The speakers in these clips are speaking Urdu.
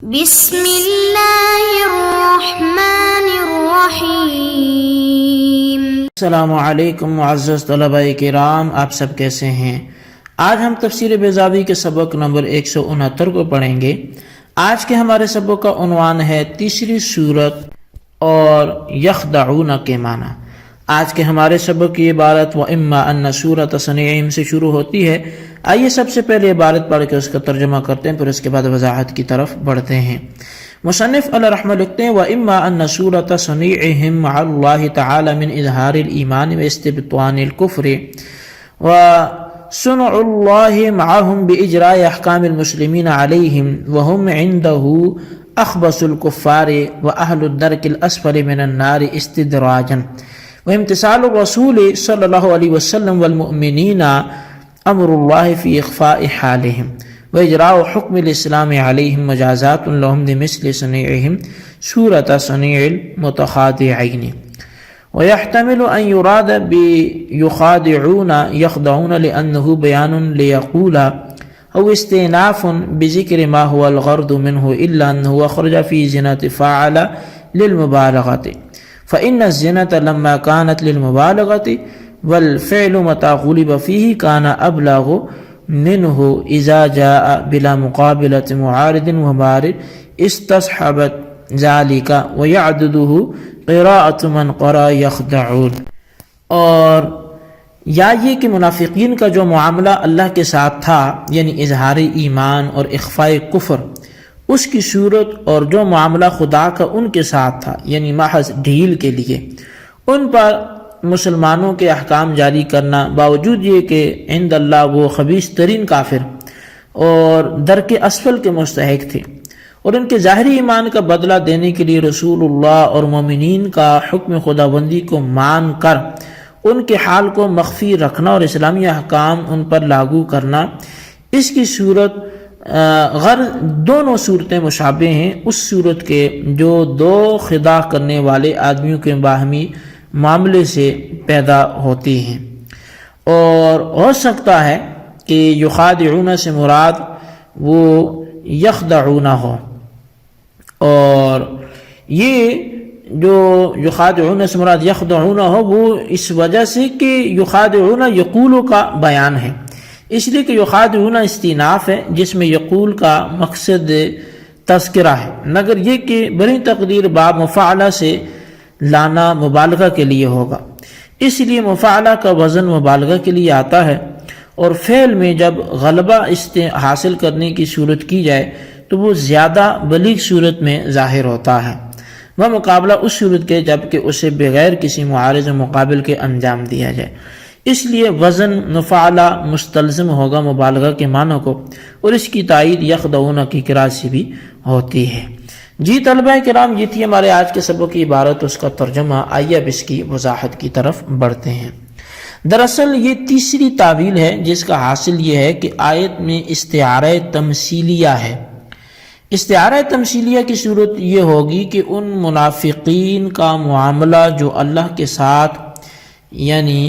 بسم اللہ الرحمن الرحیم۔ السلام علیکم معزز طلباء کرام، آپ سب کیسے ہیں؟ آج ہم تفسیر بیضاوی کے سبق نمبر 169 کو پڑھیں گے۔ آج کے ہمارے سبق کا عنوان ہے تیسری سورت اور یخدعون کے معنی۔ آج کے ہمارے سبق کی عبارت وَإِمَّا أَنَّ سُورَةَ صَنِيعِهِمْ سے شروع ہوتی ہے۔ آئیے سب سے پہلے عبارت پڑھ کے اس کا ترجمہ کرتے ہیں، پھر اس کے بعد وضاحت کی طرف بڑھتے ہیں۔ مصنف علیہ رحمہ لکھتے ہیں وَإِمَّا أَنَّ سُورَةَ صَنِيعِهِمْ مَعَ اللَّهِ تَعَالَى مِنْ إِظْهَارِ الْإِيمَانِ وَإِسْتِبْطَانِ الْكُفْرِ وَصُنْعُ اللَّهِ مَعَهُمْ بِإِجْرَاءِ أَحْكَامِ الْمُسْلِمِينَ عَلَيْهِمْ وَهُمْ عِنْدَهُ أَخْبَثُ الْكُفَّارِ وَأَهْلُ الدَّرْكِ الْأَسْفَلِ مِنَ النَّارِ اسْتِدْرَاجًا وامتثال الرسول صلی اللہ علیہ وسلم والمؤمنین امر اللہ فی اخفاء حالهم واجراء حکم الاسلام علیہم مجازات لهم بمثل صنیعهم سورة صنیع المتخادعین ويحتمل ان يراد بيخادعون يخدعون لأنه بيان ليقول او استئناف بذكر ما هو الغرض منه الا انه اخرج في زنة فاعل للمبالغة فإن الزِّنَةَ لما كانت للمبالغة والفعل متى غلب فيه كان أبلغ منه إذا جاء بلا مقابلة معارض ومارد استصحبت ذلك ويعدده قراءة من قرأ يخدعون۔ اور یا یہ کہ منافقین کا جو معاملہ اللہ کے ساتھ تھا، یعنی اظہار ایمان اور اخفاء کفر، اس کی صورت اور جو معاملہ خدا کا ان کے ساتھ تھا، یعنی محض ڈھیل کے لیے ان پر مسلمانوں کے احکام جاری کرنا، باوجود یہ کہ عند اللہ وہ خبیث ترین کافر اور درک اسفل کے مستحق تھے، اور ان کے ظاہری ایمان کا بدلہ دینے کے لیے رسول اللہ اور مومنین کا حکم خداوندی کو مان کر ان کے حال کو مخفی رکھنا اور اسلامی احکام ان پر لاگو کرنا، اس کی صورت دونوں صورتیں مشابہ ہیں اس صورت کے جو دو خدا کرنے والے آدمیوں کے باہمی معاملے سے پیدا ہوتی ہیں۔ اور ہو سکتا ہے کہ یخادعون سے مراد وہ یخدعون ہو، اور یہ جو یخادعون سے مراد یخدعون ہو وہ اس وجہ سے کہ یخادعون یقول کا بیان ہے، اس لیے کہ یخادعون استیناف ہے جس میں یقول کا مقصد تذکرہ ہے، مگر یہ کہ بڑی تقدیر باب مفاعلہ سے لانا مبالغہ کے لیے ہوگا، اس لیے مفاعلہ کا وزن مبالغہ کے لیے آتا ہے، اور فعل میں جب غلبہ حاصل کرنے کی صورت کی جائے تو وہ زیادہ بلیغ صورت میں ظاہر ہوتا ہے، وہ مقابلہ اس صورت کے جب کہ اسے بغیر کسی معارض و مقابل کے انجام دیا جائے، اس لیے وزن مفاعلہ مستلزم ہوگا مبالغہ کے معنی کو، اور اس کی تائید یخدعون کی قراءت سے بھی ہوتی ہے۔ جی طلبہ کرام، یہ تھی ہمارے آج کے سبق کی عبارت، اس کا ترجمہ۔ آئیے اب اس کی وضاحت کی طرف بڑھتے ہیں۔ دراصل یہ تیسری تعویل ہے جس کا حاصل یہ ہے کہ آیت میں استعارہ تمثیلیہ ہے۔ استعارہ تمثیلیہ کی صورت یہ ہوگی کہ ان منافقین کا معاملہ جو اللہ کے ساتھ، یعنی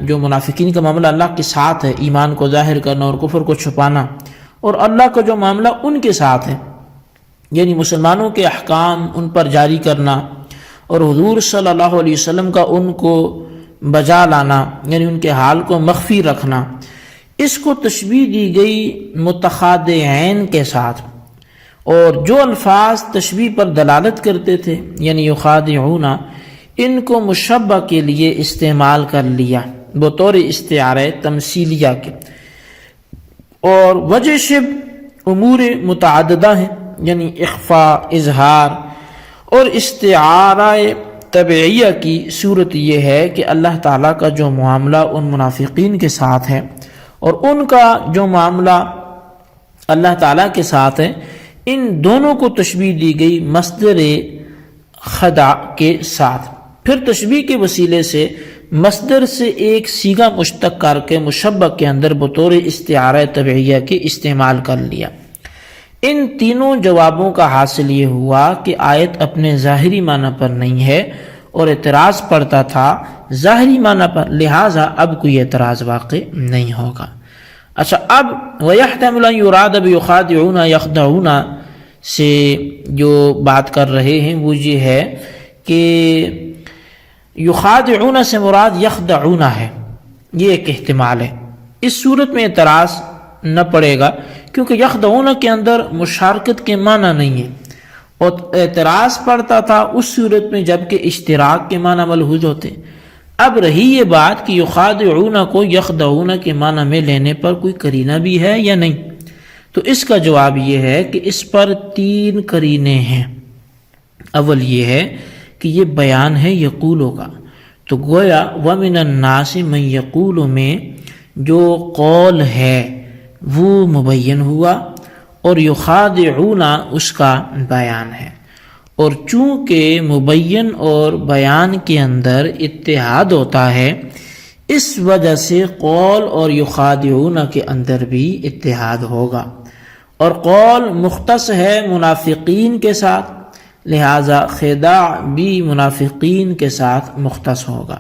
جو منافقین کا معاملہ اللہ کے ساتھ ہے، ایمان کو ظاہر کرنا اور کفر کو چھپانا، اور اللہ کا جو معاملہ ان کے ساتھ ہے، یعنی مسلمانوں کے احکام ان پر جاری کرنا اور حضور صلی اللہ علیہ وسلم کا ان کو بجا لانا، یعنی ان کے حال کو مخفی رکھنا، اس کو تشبیہ دی گئی متخادعین کے ساتھ، اور جو الفاظ تشبیہ پر دلالت کرتے تھے یعنی یخادعون، ان کو مشبہ کے لیے استعمال کر لیا بطور استعارہ تمثیلیہ کے، اور وجہ شب امور متعددہ ہیں، یعنی اخفاء، اظہار اور استعارہ طبعیہ کی صورت یہ ہے کہ اللہ تعالیٰ کا جو معاملہ ان منافقین کے ساتھ ہے اور ان کا جو معاملہ اللہ تعالیٰ کے ساتھ ہے، ان دونوں کو تشبیہ دی گئی مصدر خدع کے ساتھ، پھر تشبیہ کے وسیلے سے مصدر سے ایک صیغہ مشتق کر کے مشبہ کے اندر بطور استعارہ طبعیہ کے استعمال کر لیا۔ ان تینوں جوابوں کا حاصل یہ ہوا کہ آیت اپنے ظاہری معنی پر نہیں ہے اور اعتراض پڑتا تھا ظاہری معنی پر، لہٰذا اب کوئی اعتراض واقع نہیں ہوگا۔ اچھا، اب وَيَحْتَمِلُ أَن يُرَادَ بِيُخَادِعُونَ يَخْدَعُونَ سے جو بات کر رہے ہیں وہ یہ ہے کہ یخادعون سے مراد یخدعون ہے، یہ ایک احتمال ہے۔ اس صورت میں اعتراض نہ پڑے گا کیونکہ یخدعون کے اندر مشارکت کے معنی نہیں ہے، اور اعتراض پڑتا تھا اس صورت میں جب کہ اشتراک کے معنی ملحوظ ہوتے۔ اب رہی یہ بات کہ یخادعون کو یخدعون کے معنی میں لینے پر کوئی قرینہ بھی ہے یا نہیں، تو اس کا جواب یہ ہے کہ اس پر 3 قرینے ہیں۔ اول یہ ہے کہ یہ بیان ہے یقولو کا، تو گویا وَمِنَ النَّاسِ مَن یقول میں جو قول ہے وہ مبین ہوا، اور یخادعون اس کا بیان ہے، اور چونکہ مبین اور بیان کے اندر اتحاد ہوتا ہے اس وجہ سے قول اور یخادعون کے اندر بھی اتحاد ہوگا، اور قول مختص ہے منافقین کے ساتھ، لہذا خداع بھی منافقین کے ساتھ مختص ہوگا،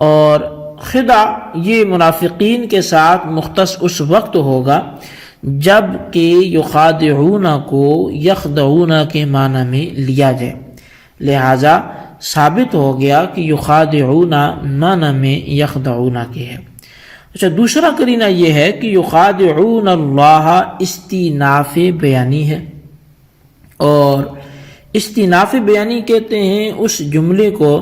اور خداع یہ منافقین کے ساتھ مختص اس وقت ہوگا جب کہ یخادعون کو یخدعون کے معنی میں لیا جائے، لہذا ثابت ہو گیا کہ یخادعون معنی میں یخدعون کے ہے۔ اچھا، دوسرا قرینہ یہ ہے کہ یخادعون اللہ استیناف بیانی ہے، اور استیناف بیانی کہتے ہیں اس جملے کو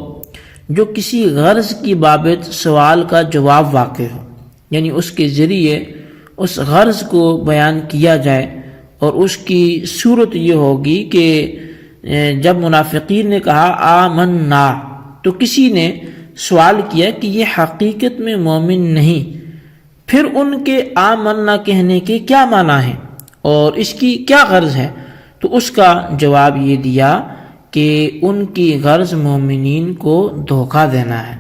جو کسی غرض کی بابت سوال کا جواب واقع ہو، یعنی اس کے ذریعے اس غرض کو بیان کیا جائے، اور اس کی صورت یہ ہوگی کہ جب منافقین نے کہا آمنا، تو کسی نے سوال کیا کہ یہ حقیقت میں مومن نہیں، پھر ان کے آمنا کہنے کے کیا معنی ہیں اور اس کی کیا غرض ہے، تو اس کا جواب یہ دیا کہ ان کی غرض مومنین کو دھوکہ دینا ہے۔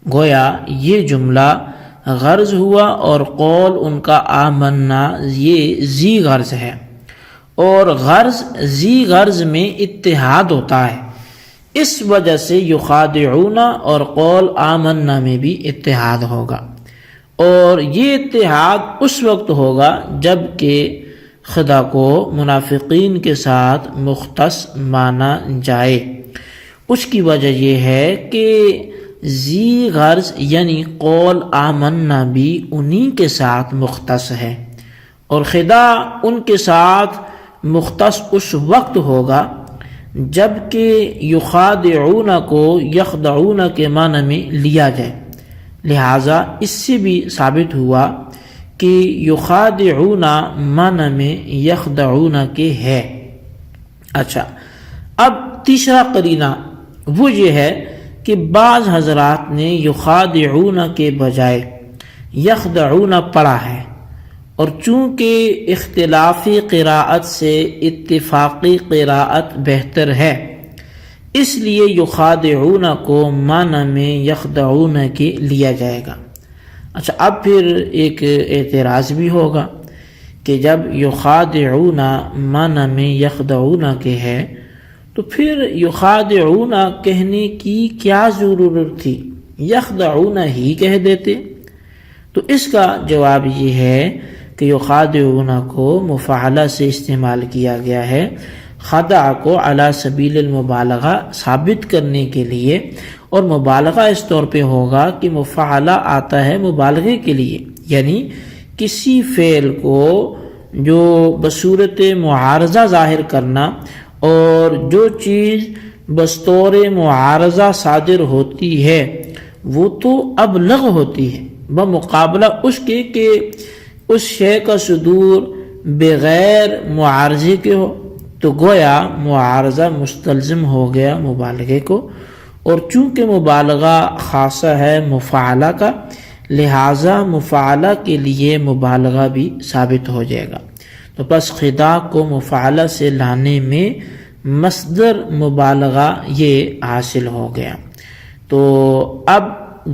گویا یہ جملہ غرض ہوا، اور قول ان کا آمنا یہ ذی غرض ہے، اور غرض ذی غرض میں اتحاد ہوتا ہے، اس وجہ سے یخادعون اور قول آمنا میں بھی اتحاد ہوگا، اور یہ اتحاد اس وقت ہوگا جب کہ خدا کو منافقین کے ساتھ مختص مانا جائے۔ اس کی وجہ یہ ہے کہ ذی غرض یعنی قول آمنا بھی انہی کے ساتھ مختص ہے، اور خدا ان کے ساتھ مختص اس وقت ہوگا جب کہ یخادعون کو یخدعون کے معنی میں لیا جائے، لہٰذا اس سے بھی ثابت ہوا کہ یخادعون معنی میں یخدعون کے ہے۔ اچھا، اب تیسرا قرینہ وہ یہ ہے کہ بعض حضرات نے یخادعون کے بجائے یخدعون پڑھا ہے، اور چونکہ اختلافی قراءت سے اتفاقی قراءت بہتر ہے، اس لیے یخادعون کو معنی میں یخدعون کے لیا جائے گا۔ اچھا، اب پھر ایک اعتراض بھی ہوگا کہ جب یخادعون معنی میں یخدعون کے ہے تو پھر یخادعون کہنے کی کیا ضرورت تھی، یخدعون ہی کہہ دیتے۔ تو اس کا جواب یہ ہے کہ یخادعون کو مفاعلہ سے استعمال کیا گیا ہے خدع کو علی سبیل المبالغہ ثابت کرنے کے لیے، اور مبالغہ اس طور پہ ہوگا کہ مفاعلہ آتا ہے مبالغے کے لیے، یعنی کسی فعل کو جو بصورت معارضہ ظاہر کرنا، اور جو چیز بطور معارضہ صادر ہوتی ہے وہ تو ابلغ ہوتی ہے بمقابلہ اس کے کہ اس شے کا صدور بغیر معارضے کے ہو، تو گویا معارضہ مستلزم ہو گیا مبالغے کو، اور چونکہ مبالغہ خاصہ ہے مفاعلہ کا، لہٰذا مفاعلہ کے لیے مبالغہ بھی ثابت ہو جائے گا۔ تو بس خدا کو مفاعلہ سے لانے میں مصدر مبالغہ یہ حاصل ہو گیا۔ تو اب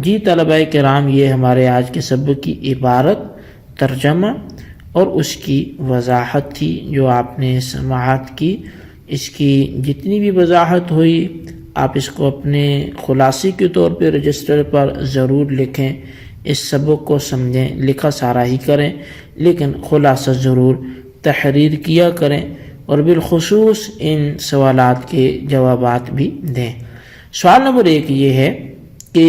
جی طلبہ کرام، یہ ہمارے آج کے سبق کی عبارت، ترجمہ اور اس کی وضاحت تھی جو آپ نے سماعت کی۔ اس کی جتنی بھی وضاحت ہوئی آپ اس کو اپنے خلاصے کے طور پہ رجسٹر پر ضرور لکھیں، اس سبق کو سمجھیں، لکھا سارا ہی کریں لیکن خلاصہ ضرور تحریر کیا کریں، اور بالخصوص ان سوالات کے جوابات بھی دیں۔ سوال نمبر 1 یہ ہے کہ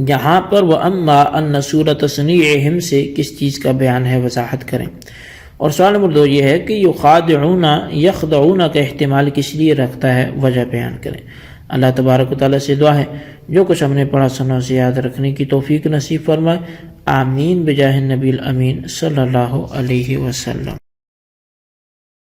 یہاں پر وَأَمَّا أَنَّ صُورَةَ صَنِيعِهِمْ سے کس چیز کا بیان ہے، وضاحت کریں۔ اور سوال نمبر 2 یہ ہے کہ یخدعون کا احتمال کس لیے رکھتا ہے، وجہ بیان کریں۔ اللہ تبارک و تعالیٰ سے دعا ہے جو کچھ ہم نے پڑھا سنا اسے یاد رکھنے کی توفیق نصیب فرمائے، آمین بجاہ النبی الامین صلی اللہ علیہ وسلم۔